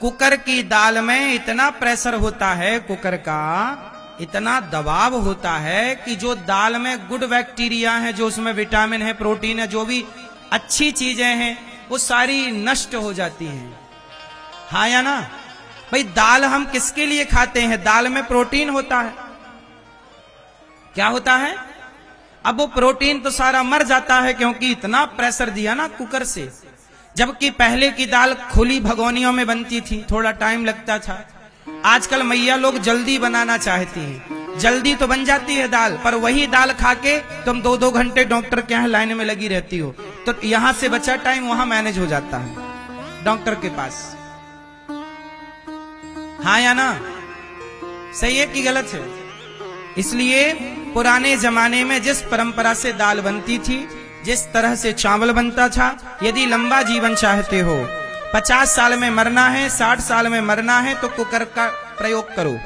Cooker की दाल में इतना प्रेशर होता है, कुकर का इतना दबाव होता है कि जो दाल में गुड बैक्टीरिया है, जो उसमें विटामिन है, प्रोटीन है, जो भी अच्छी चीजें हैं, वो सारी नष्ट हो जाती हैं। हाँ या ना भाई? दाल हम किसके लिए खाते हैं? दाल में प्रोटीन होता है। क्या होता है? अब वो प्रोटीन तो सारा मर जाता है क्योंकि इतना प्रेशर दिया ना कुकर से। जबकि पहले की दाल खुली भगोनियों में बनती थी, थोड़ा टाइम लगता था। आजकल मैया लोग जल्दी बनाना चाहती हैं, जल्दी तो बन जाती है दाल, पर वही दाल खा के तुम 2-2 घंटे डॉक्टर के यहाँ लाइन में लगी रहती हो, तो यहां से बचा टाइम वहां मैनेज हो जाता है डॉक्टर के पास। हाँ या ना? सही है कि गलत है? इसलिए पुराने जमाने में जिस परंपरा से दाल बनती थी, जिस तरह से चावल बनता था, यदि लंबा जीवन चाहते हो, 50 साल में मरना है, 60 साल में मरना है, तो कुकर का प्रयोग करो।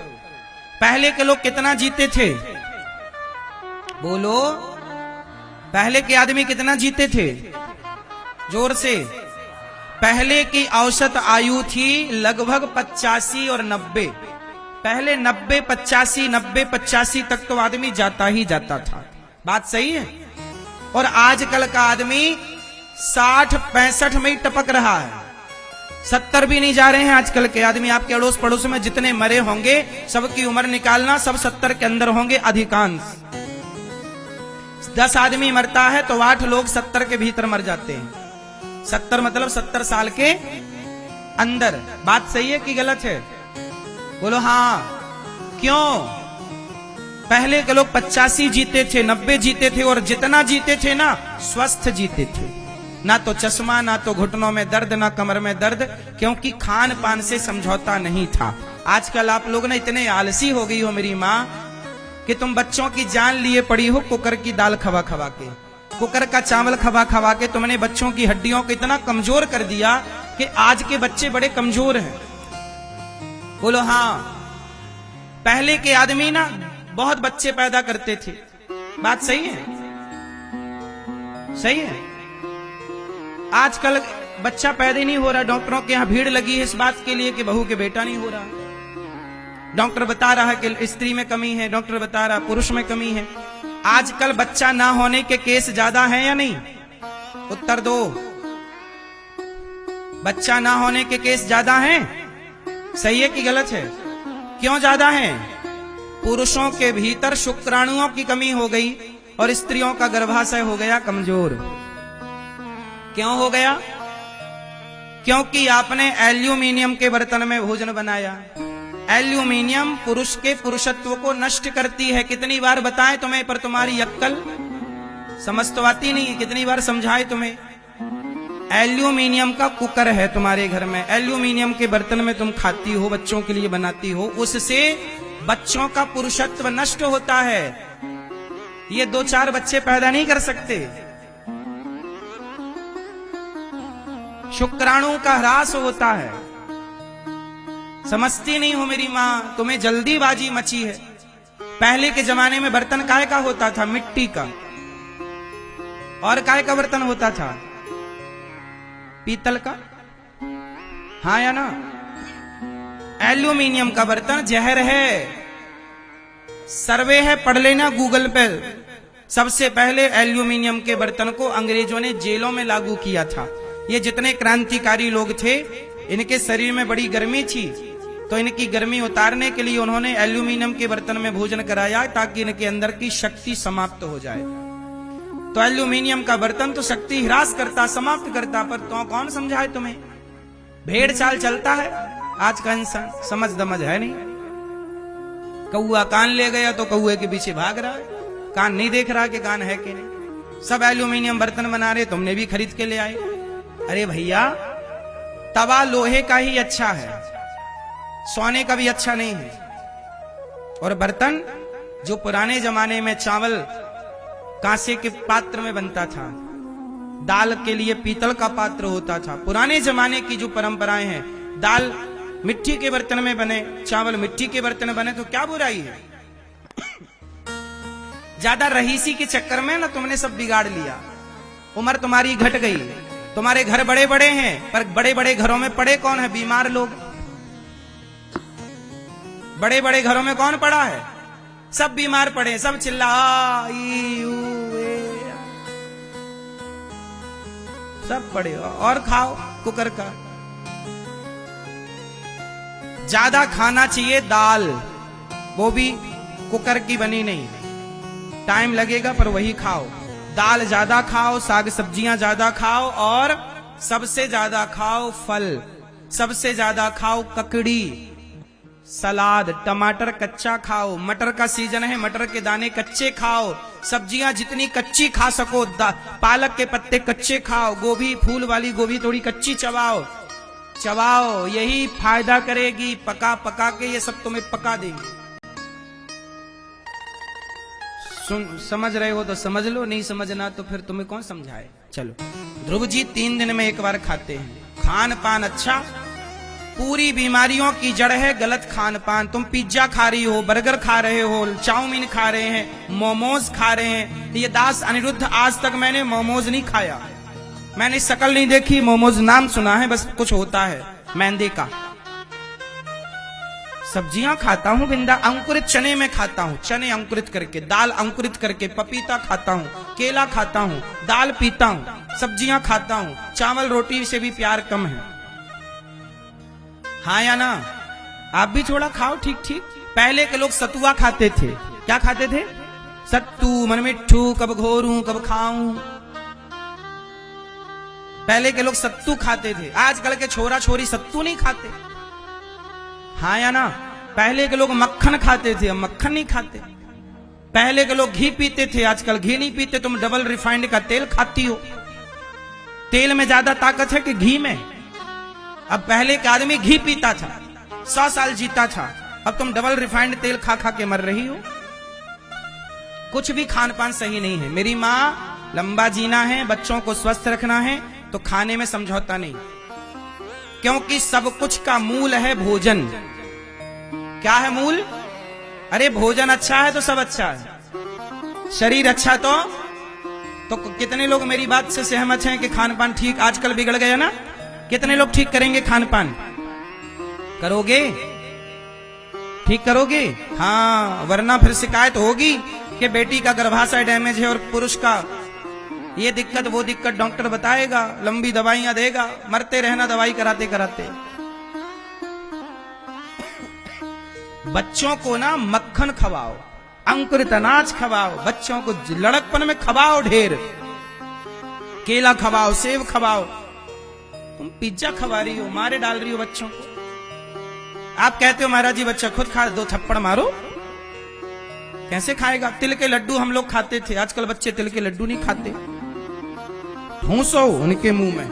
पहले के लोग कितना जीते थे? बोलो, पहले के आदमी कितना जीते थे? जोर से। पहले की औसत आयु थी लगभग 85 और 90। पहले 90-85 तक तो आदमी जाता ही जाता था। बात सही है? और आजकल का आदमी 60-65 में ही टपक रहा है, 70 भी नहीं जा रहे हैं आजकल के आदमी। आपके अड़ोस पड़ोस में जितने मरे होंगे, सबकी उम्र निकालना, सब 70 के अंदर होंगे अधिकांश। 10 आदमी मरता है तो 8 लोग 70 के भीतर मर जाते हैं। 70 मतलब 70 साल के अंदर। बात सही है कि गलत है? बोलो हाँ। क्यों? पहले के लोग 85 जीते थे, 90 जीते थे, और जितना जीते थे ना, स्वस्थ जीते थे। ना तो चश्मा, ना तो घुटनों में दर्द, ना कमर में दर्द, क्योंकि खान पान से समझौता नहीं था। आजकल आप लोग ना इतने आलसी हो गई हो मेरी माँ, कि तुम बच्चों की जान लिए पड़ी हो कुकर की दाल खवा खवा के, कुकर का चावल खवा खवा के। तुमने बच्चों की हड्डियों को इतना कमजोर कर दिया कि आज के बच्चे बड़े कमजोर हैं। बोलो हाँ। पहले के आदमी ना बहुत बच्चे पैदा करते थे। बात सही है? सही है? आजकल बच्चा पैदा ही नहीं हो रहा। डॉक्टरों के यहाँ भीड़ लगी है इस बात के लिए कि बहू के बेटा नहीं हो रहा। डॉक्टर बता रहा है कि स्त्री में कमी है, डॉक्टर बता रहा पुरुष में कमी है। आजकल बच्चा ना होने के केस ज्यादा हैं या नहीं? उत्तर दो। बच्चा ना होने के केस ज्यादा हैं? सही है कि गलत है? क्यों ज्यादा हैं? पुरुषों के भीतर शुक्राणुओं की कमी हो गई और स्त्रियों का गर्भाशय हो गया कमजोर। क्यों हो गया? क्योंकि आपने एल्यूमिनियम के बर्तन में भोजन बनाया। एल्यूमिनियम पुरुष के पुरुषत्व को नष्ट करती है। कितनी बार बताएं तुम्हें, पर तुम्हारी अक्कल समझ तो आती नहीं। कितनी बार समझाए तुम्हें? एल्यूमिनियम का कुकर है तुम्हारे घर में, एल्यूमिनियम के बर्तन में तुम खाती हो, बच्चों के लिए बनाती हो, उससे बच्चों का पुरुषत्व नष्ट होता है। ये 2-4 बच्चे पैदा नहीं कर सकते। शुक्राणु का ह्रास होता है। समझती नहीं हो मेरी माँ, तुम्हें जल्दीबाजी मची है। पहले के जमाने में बर्तन काय का होता था? मिट्टी का। और काय का बर्तन होता था? पीतल का। हाँ या ना? एल्यूमिनियम का बर्तन जहर है। सर्वे है, पढ़ लेना गूगल पे। सबसे पहले एल्यूमिनियम के बर्तन को अंग्रेजों ने जेलों में लागू किया था। ये जितने क्रांतिकारी लोग थे, इनके शरीर में बड़ी गर्मी थी, तो इनकी गर्मी उतारने के लिए उन्होंने एल्यूमिनियम के बर्तन में भोजन कराया ताकि इनके अंदर की शक्ति समाप्त हो जाए। तो एल्यूमिनियम का बर्तन तो शक्ति ह्रास करता, समाप्त करता, पर तो कौन समझाए तुम्हें? भेड़ चाल चलता है आज का इंसान, समझ दमझ है नहीं। कौआ कान ले गया तो कौए के पीछे भाग रहा है, कान नहीं देख रहा कि कान है कि नहीं। सब एल्यूमिनियम बर्तन बना रहे, तुमने भी खरीद के ले आए। अरे भैया, तवा लोहे का ही अच्छा है, सोने का भी अच्छा नहीं है। और बर्तन जो पुराने जमाने में चावल कांसे के पात्र में बनता था, दाल के लिए पीतल का पात्र होता था। पुराने जमाने की जो परंपराएं हैं, दाल मिट्टी के बर्तन में बने, चावल मिट्टी के बर्तन में बने, तो क्या बुराई है? ज्यादा रहीसी के चक्कर में ना तुमने सब बिगाड़ लिया। उम्र तुम्हारी घट गई, तुम्हारे घर बड़े बड़े हैं, पर बड़े बड़े घरों में पड़े कौन है? बीमार लोग। बड़े बड़े घरों में कौन पड़ा है? सब बीमार पड़े, सब चिल्ला ई ऊ ए, सब पड़े। और खाओ कुकर का। ज्यादा खाना चाहिए दाल, वो भी कुकर की बनी नहीं, टाइम लगेगा पर वही खाओ। दाल ज्यादा खाओ, साग सब्जियां ज्यादा खाओ, और सबसे ज्यादा खाओ फल, सबसे ज्यादा खाओ ककड़ी, सलाद, टमाटर कच्चा खाओ, मटर का सीजन है, मटर के दाने कच्चे खाओ, सब्जियां जितनी कच्ची खा सको, पालक के पत्ते कच्चे खाओ, गोभी, फूल वाली गोभी थोड़ी कच्ची चबाओ, चबाओ, यही फायदा करेगी। पका पका के ये सब तुम्हें पका देंगे। समझ रहे हो तो समझ लो, नहीं समझना तो फिर तुम्हें कौन समझाए। चलो, ध्रुव जी 3 दिन में एक बार खाते हैं। खान पान अच्छा, पूरी बीमारियों की जड़ है गलत खान पान। तुम पिज्जा खा रही हो, बर्गर खा रहे हो, चाउमीन खा रहे हैं, मोमोज खा रहे हैं। ये दास अनिरुद्ध, आज तक मैंने मोमोज नहीं खाया, मैंने शक्ल नहीं देखी, मोमोज नाम सुना है, बस कुछ होता है मैदे का। सब्जियां खाता हूं बिंदा, अंकुरित चने में खाता हूं, चने अंकुरित करके, दाल अंकुरित करके, पपीता खाता हूं, केला खाता हूं, दाल पीता हूं, सब्जियां खाता हूं, चावल रोटी से भी प्यार कम है। हाँ या ना? आप भी थोड़ा खाओ ठीक ठीक। पहले के लोग सतुआ खाते थे। क्या खाते थे? सत्तू, मन मिट्ठू, कब घोरूं कब खाऊं। पहले के लोग सत्तू खाते थे, आजकल के छोरा छोरी सत्तू नहीं खाते। हाँ या ना? पहले के लोग मक्खन खाते थे, अब मक्खन नहीं खाते। पहले के लोग घी पीते थे, आजकल घी नहीं पीते। तुम डबल रिफाइंड का तेल खाती हो। तेल में ज्यादा ताकत है कि घी में? अब पहले के आदमी घी पीता था, 100 साल जीता था, अब तुम डबल रिफाइंड तेल खा खा के मर रही हो। कुछ भी खान पान सही नहीं है। मेरी माँ, लंबा जीना है, बच्चों को स्वस्थ रखना है, तो खाने में समझौता नहीं, क्योंकि सब कुछ का मूल है भोजन। क्या है मूल? अरे भोजन अच्छा है तो सब अच्छा है, शरीर अच्छा तो कितने लोग मेरी बात से सहमत हैं कि खान पान ठीक आजकल बिगड़ गया ना? कितने लोग ठीक करेंगे खान पान? करोगे? ठीक करोगे? हाँ, वरना फिर शिकायत होगी कि बेटी का गर्भाशय डैमेज है और पुरुष का ये दिक्कत वो दिक्कत, डॉक्टर बताएगा, लंबी दवाइयां देगा, मरते रहना दवाई कराते कराते। बच्चों को ना मक्खन खवाओ, अंकुरित अनाज खवाओ, बच्चों को लड़कपन में खवाओ ढेर, केला खवाओ, सेब खवाओ। तुम पिज्जा खवा रही हो, मारे डाल रही हो बच्चों को। आप कहते हो महाराज जी बच्चा खुद खा, 2 थप्पड़ मारो। कैसे खाएगा? तिल के लड्डू हम लोग खाते थे, आजकल बच्चे तिल के लड्डू नहीं खाते। ठूसो उनके मुंह में।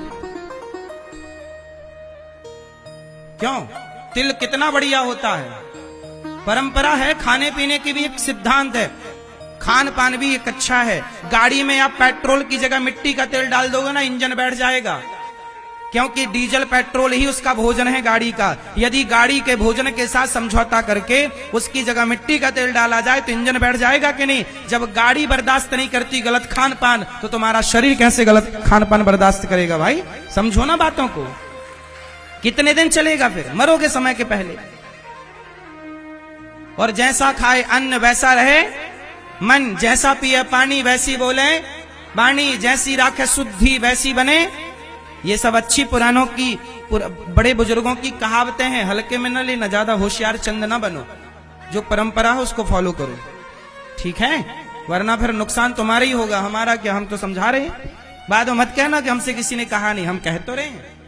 क्यों? तिल कितना बढ़िया होता है, परंपरा है, खाने पीने की भी एक सिद्धांत है, खान पान भी एक अच्छा है। गाड़ी में आप पेट्रोल की जगह मिट्टी का तेल डाल दोगे ना, इंजन बैठ जाएगा, क्योंकि डीजल पेट्रोल ही उसका भोजन है गाड़ी का। यदि गाड़ी के भोजन के साथ समझौता करके उसकी जगह मिट्टी का तेल डाला जाए तो इंजन बैठ जाएगा कि नहीं? जब गाड़ी बर्दाश्त नहीं करती गलत खान पान, तो तुम्हारा शरीर कैसे गलत खान पान बर्दाश्त करेगा? भाई समझो ना बातों को। कितने दिन चलेगा? फिर मरोगे समय के पहले। और जैसा खाए अन्न वैसा रहे मन, जैसा पिए पानी वैसी बोले वाणी, जैसी राखे शुद्धि वैसी बने। ये सब अच्छी पुरानों की, बड़े बुजुर्गों की कहावतें हैं, हल्के में न लेना, ज्यादा होशियार चंद ना बनो। जो परंपरा है उसको फॉलो करो, ठीक है? वरना फिर नुकसान तुम्हारा ही होगा, हमारा क्या, हम तो समझा रहे हैं। बाद में मत कहना कि हमसे किसी ने कहा नहीं, हम कह तो रहे हैं।